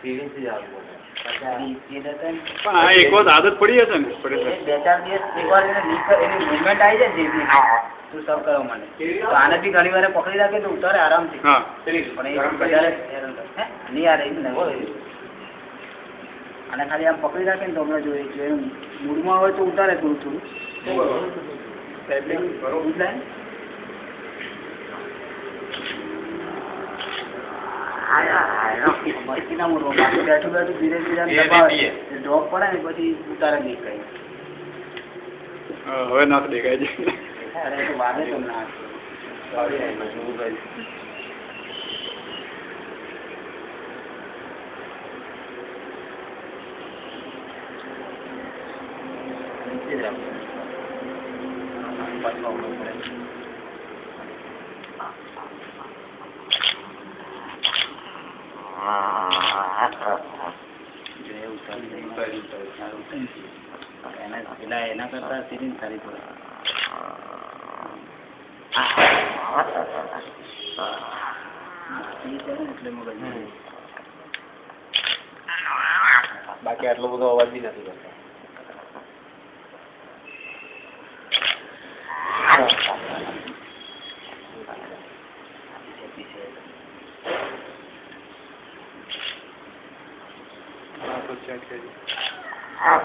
સીરીથી જ આવવું પણ આ એક વાર આદત પડી હશે ને બે ચાર દિવસ એકવાર એની મુવમેન્ટ આવી જાય જેવી તું સર્વ કરવા માટે તો આને બી ઘણી વાર પકડી રાખે તો ઉતારે આરામથી પણ એ વધારે નહીં યાર એમ ને આને ખાલી આમ પકડી રાખે ને તો હમણાં જોઈએ મૂડમાં હોય તો ઉતારે થોડું થોડું મસ્તીના મૂડમાં બેઠું બેઠું ધીરે ધીરે ડ્રોપ પડે ને પછી ઉતારે નહીં કઈ હવે નાક દેખાય છે અરે તો વાગે તો ના એના કરતા સીરીન સારી પડે બાકી આટલો બધો અવાજ બી નથી કરતો ચેક કરી હા